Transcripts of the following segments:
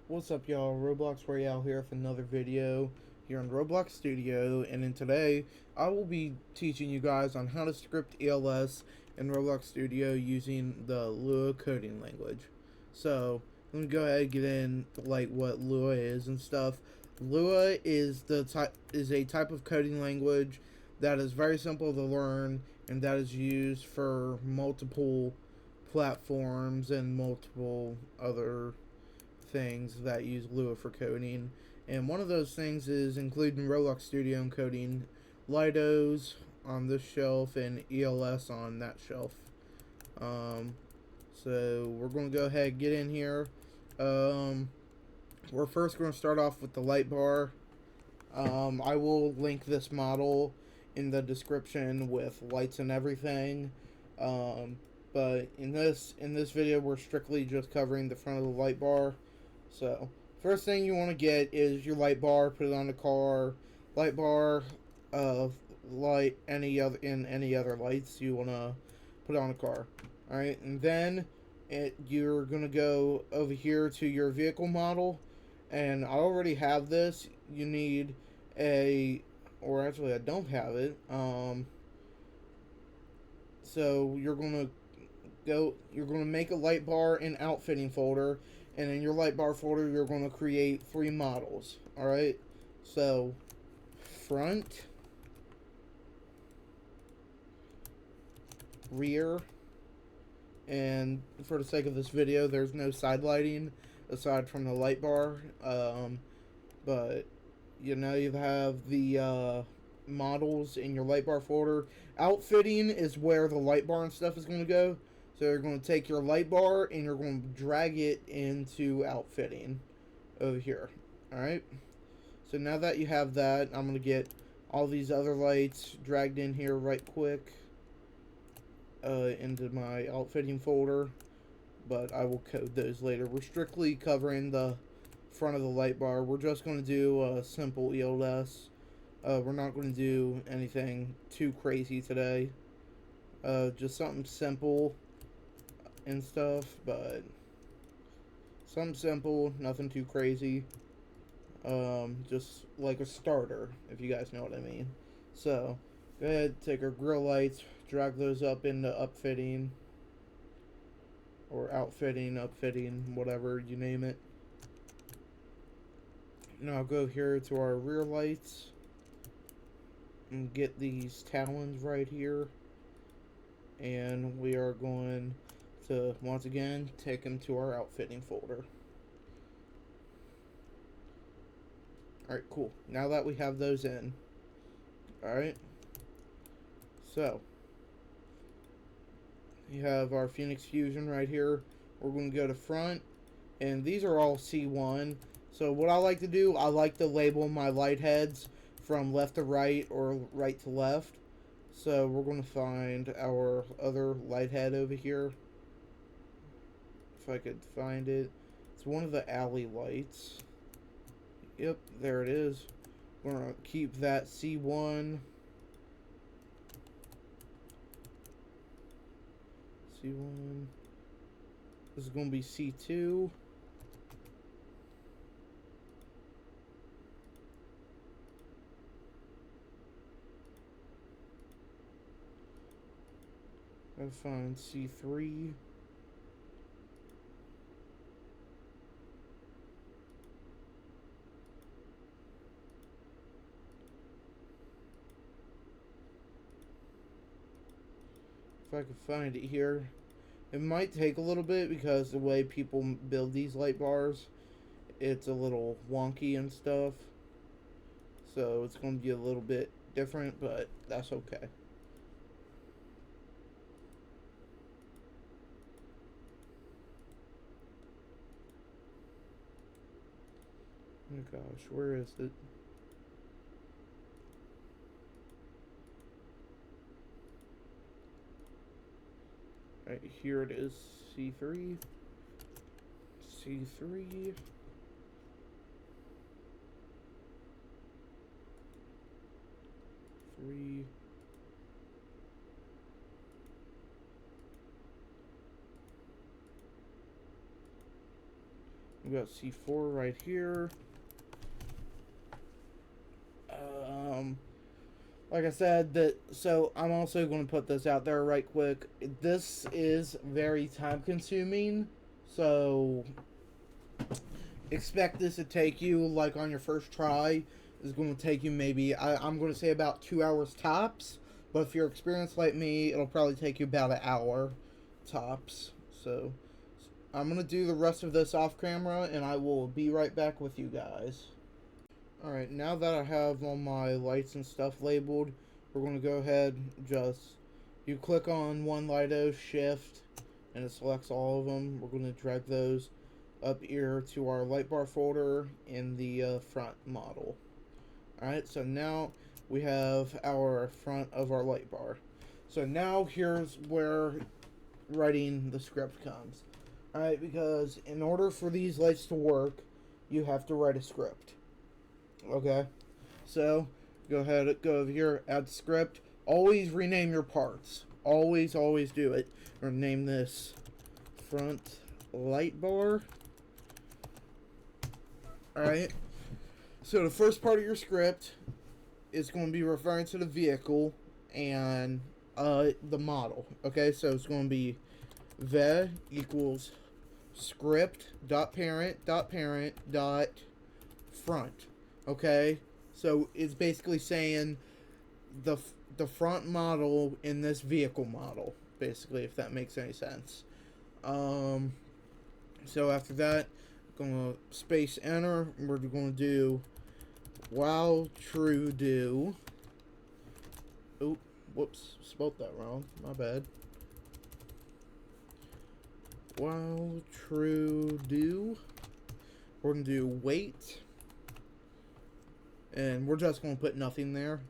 What's up, y'all? Roblox Royale here with another video here on Roblox Studio, and in today I will be teaching you guys on how to script ELS in Roblox Studio using the LUA coding language. So let me go ahead and get in like what LUA is and stuff. LUA is a type of coding language that is very simple to learn and that is used for multiple platforms and multiple other things that use Lua for coding, and one of those things is including Roblox Studio encoding, Lidos on this shelf and ELS on that shelf. So we're going to go ahead and get in here. We're first going to start off with the light bar. I will link this model in the description with lights and everything. But in this video, we're strictly just covering the front of the light bar. So first thing you want to get is your light bar. Put it on the car. Light bar of light any other lights you want to put on the car. All right, and then you're gonna go over here to your vehicle model, and I already have this. You need or actually I don't have it. So you're gonna make a light bar in outfitting folder, and in your light bar folder you're going to create 3 models. Alright, so front, rear, and for the sake of this video there's no side lighting aside from the light bar, but you have the models in your light bar folder. Outfitting is where the light bar and stuff is going to go. So you're going to take your light bar and you're going to drag it into outfitting over here. Alright. So now that you have that, I'm going to get all these other lights dragged in here right quick into my outfitting folder. But I will code those later. We're strictly covering the front of the light bar. We're just going to do a simple ELS. We're not going to do anything too crazy today. Just something simple and stuff, but something simple, nothing too crazy. Just like a starter, if you guys know what I mean. So, go ahead, take our grill lights, drag those up into upfitting, or outfitting, upfitting, whatever you name it. Now go here to our rear lights and get these talons right here, and we are going to once again take them to our outfitting folder. Alright, cool. Now that we have those in, alright, so you have our Phoenix Fusion right here. We're going to go to front, and these are all C1. So what I like to do, I like to label my light heads from left to right or right to left. So we're going to find our other light head over here. If I could find it. It's one of the alley lights. Yep, there it is. We're going to keep that C1. C1. This is going to be C2. Gotta find C3. If I could find it here. It might take a little bit because the way people build these light bars, it's a little wonky and stuff. So it's going to be a little bit different, but that's okay. Oh gosh, where is it? Right here it is, C3. C3. Three. We got C4 right here. Like I said, so I'm also going to put this out there right quick. This is very time consuming, so expect this to take you, like on your first try, is going to take you maybe, I'm going to say about 2 hours tops, but if you're experienced like me, it'll probably take you about an hour tops. So I'm going to do the rest of this off camera, and I will be right back with you guys. Alright, now that I have all my lights and stuff labeled, we're going to go ahead, you click on one Lido, shift, and it selects all of them. We're going to drag those up here to our light bar folder in the front model. Alright, so now we have our front of our light bar. So now here's where writing the script comes. Alright, because in order for these lights to work, you have to write a script. Okay, so go ahead, go over here, add script. Always rename your parts. Always do it. Or name this front light bar. Alright, so the first part of your script is going to be referring to the vehicle and the model. Okay, so it's going to be v equals script.parent.parent.front. Okay, so it's basically saying the front model in this vehicle model, basically, if that makes any sense. So after that, gonna space enter. We're gonna do while true do. Oh, whoops, spelled that wrong. My bad. While true do. We're gonna do wait. And we're just going to put nothing there.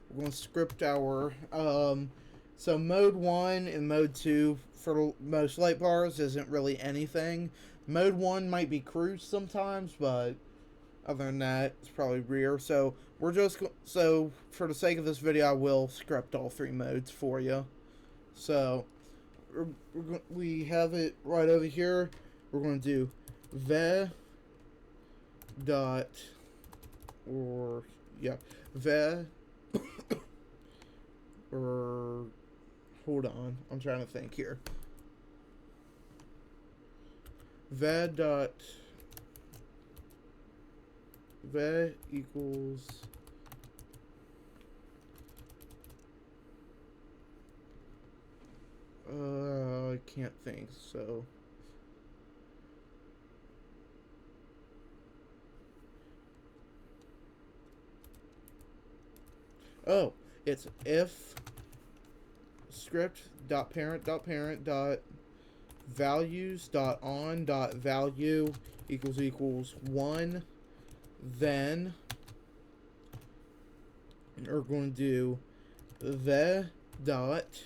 We're going to script our, so mode 1 and mode 2 for most light bars isn't really anything. Mode 1 might be cruise sometimes, but other than that, it's probably rear. So we're just, so for the sake of this video, I will script all 3 modes for you. So we have it right over here. We're going to do v dot, or yeah, v or hold on, I'm trying to think here. V equals I can't think, so oh, it's if script.parent.parent.values.on.value equals 1, then we're going to do the dot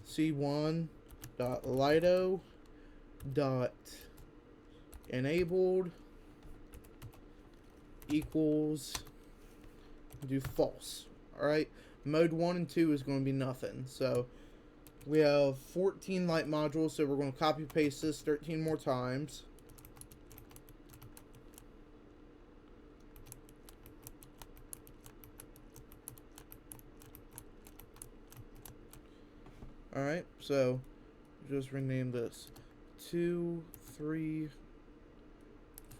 c1 dot lido dot enabled equals, do false. Alright, mode 1 and 2 is going to be nothing. So we have 14 light modules, so we're going to copy paste this 13 more times. Alright, so just rename this 2, 3,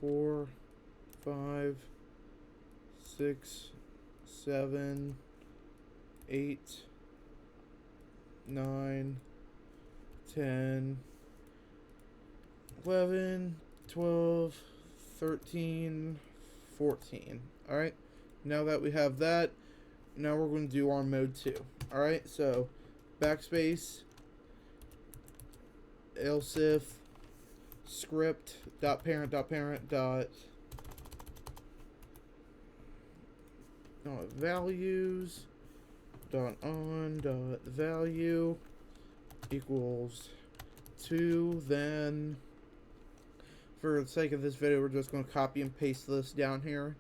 4, 5, 6, 7, 8, 9, 10, 11, 12, 13, 14. Alright, now that we have that, now we're going to do our mode 2. Alright, so backspace, else if script.parent.parent. Values dot on dot value equals 2. Then for the sake of this video, we're just going to copy and paste this down here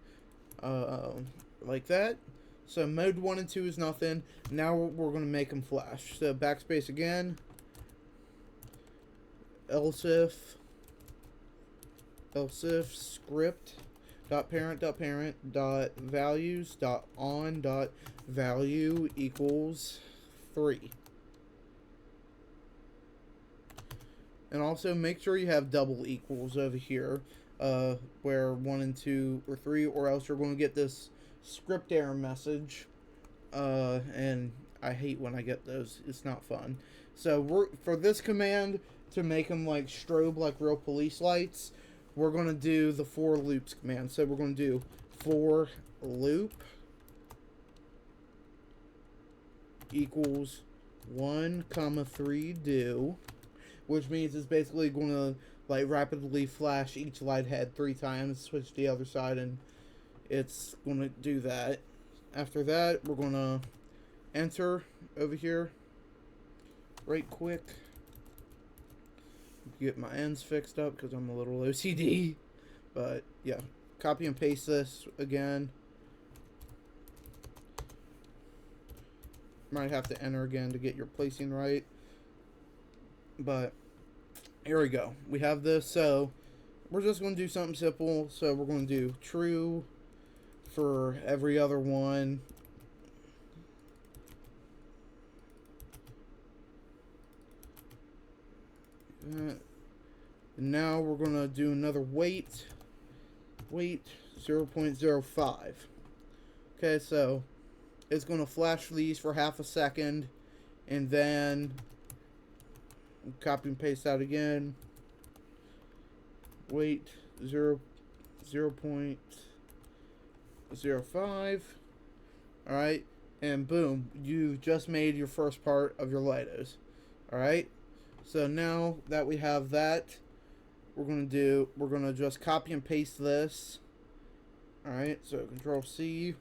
like that. So mode 1 and 2 is nothing. Now we're going to make them flash. So backspace again, else if else if script .parent.parent.values.on.value equals 3. And also make sure you have double equals over here, where 1 and 2 or 3, or else you're going to get this script error message. And I hate when I get those. It's not fun. So for this command to make them like strobe like real police lights, we're going to do the for loops command. So we're going to do for loop equals 1, 3 do, which means it's basically going to like rapidly flash each light head 3 times, switch to the other side, and it's going to do that. After that, we're going to enter over here right quick. Get my ends fixed up because I'm a little OCD. But yeah, copy and paste this again. Might have to enter again to get your placing right. But here we go. We have this, so we're just going to do something simple. So we're going to do true for every other one. And now we're going to do another wait 0.05. Okay, so it's going to flash these for half a second, and then copy and paste that again. Wait 0.05. Alright, and boom, you've just made your first part of your Legos. Alright, so now that we have that, we're going to just copy and paste this. Alright, so Control C,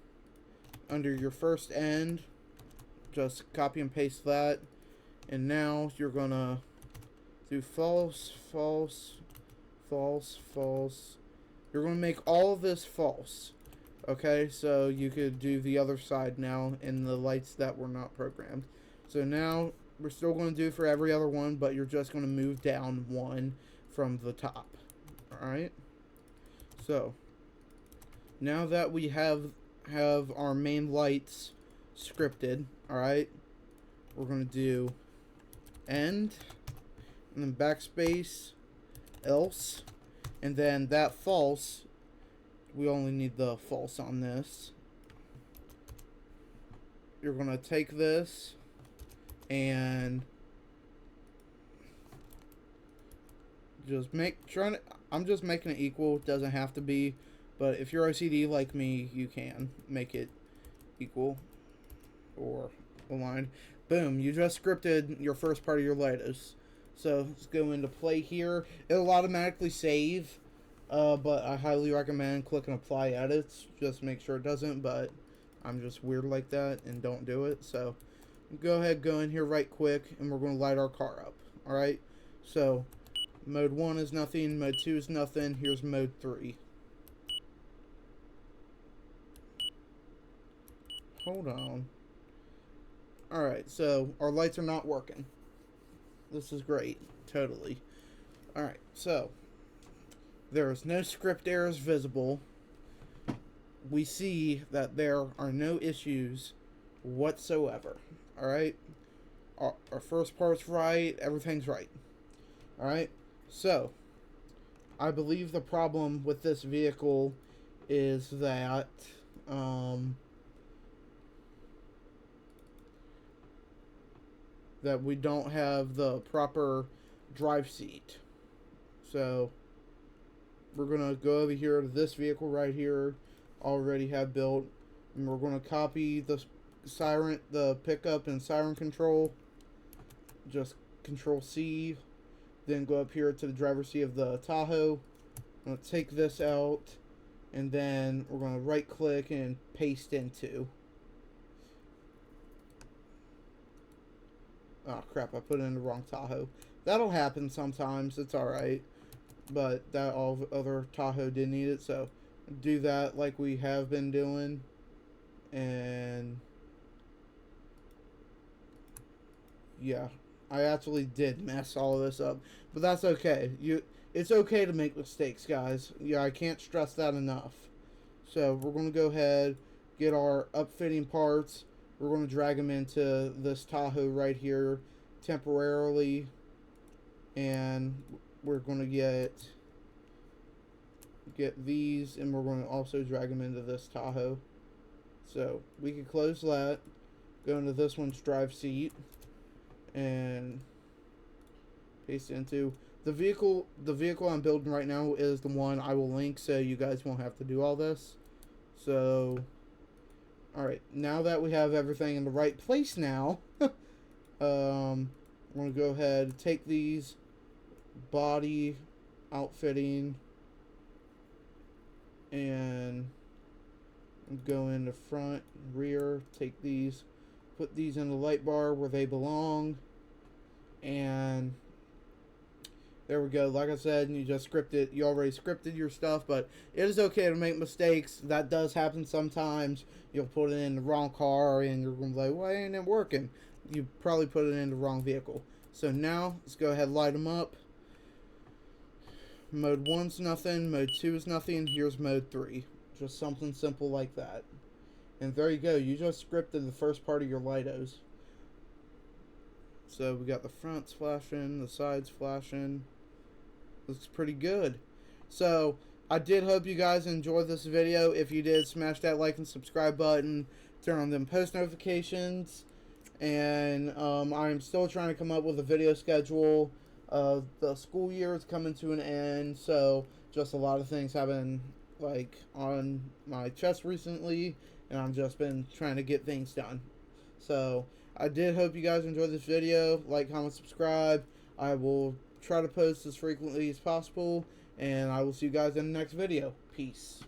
under your first end, just copy and paste that, and now you're going to do false, false, false, false. You're going to make all of this false. Okay, so you could do the other side now in the lights that were not programmed. So now we're still going to do for every other one, but you're just going to move down 1 from the top. Alright, so now that we have our main lights scripted, alright, we're going to do end, and then backspace, else, and then that false, we only need the false on this. You're going to take this and just I'm just making it equal. It doesn't have to be, but if you're OCD like me, you can make it equal or aligned. Boom, you just scripted your first part of your Legos. So let's go into play here. It'll automatically save, but I highly recommend clicking apply edits. Just make sure it doesn't, but I'm just weird like that and don't do it. So go ahead, go in here right quick, and we're going to light our car up. Alright, so mode 1 is nothing, mode 2 is nothing, here's mode 3. Hold on. Alright, so our lights are not working. This is great, totally. Alright, so there is no script errors visible. We see that there are no issues whatsoever. Alright, our first part's right, everything's right. Alright, so I believe the problem with this vehicle is that that we don't have the proper drive seat. So we're gonna go over here to this vehicle right here, already have built, and we're gonna copy the siren, the pickup and siren control. Just Control C, then go up here to the driver's seat of the Tahoe. I'm gonna take this out, and then we're gonna right click and paste into. Oh crap, I put it in the wrong Tahoe. That'll happen sometimes, it's alright. But that all other Tahoe didn't need it, so do that like we have been doing. And yeah, I actually did mess all of this up, but that's okay. It's okay to make mistakes, guys. Yeah, I can't stress that enough. So we're going to go ahead, get our upfitting parts. We're going to drag them into this Tahoe right here temporarily. And we're going to get these, and we're going to also drag them into this Tahoe. So we can close that, go into this one's drive seat, and paste it into the vehicle. The vehicle I'm building right now is the one I will link, so you guys won't have to do all this. So, alright, now that we have everything in the right place now, I'm going to go ahead and take these body outfitting and go in the front, rear, take these, put these in the light bar where they belong, and there we go. Like I said, you just scripted, you already scripted your stuff, but it is okay to make mistakes. That does happen sometimes. You'll put it in the wrong car and you're going to be like, why ain't it working? You probably put it in the wrong vehicle. So now, let's go ahead and light them up. Mode 1's nothing, mode 2 is nothing, here's mode 3. Just something simple like that. And there you go, you just scripted the first part of your lightos. So we got the fronts flashing, the sides flashing. Looks pretty good. So I did hope you guys enjoyed this video. If you did, smash that like and subscribe button, turn on them post notifications, and I'm still trying to come up with a video schedule. The school year is coming to an end, so just a lot of things have been like on my chest recently, and I've just been trying to get things done. So I did hope you guys enjoyed this video. Like, comment, subscribe. I will try to post as frequently as possible, and I will see you guys in the next video. Peace.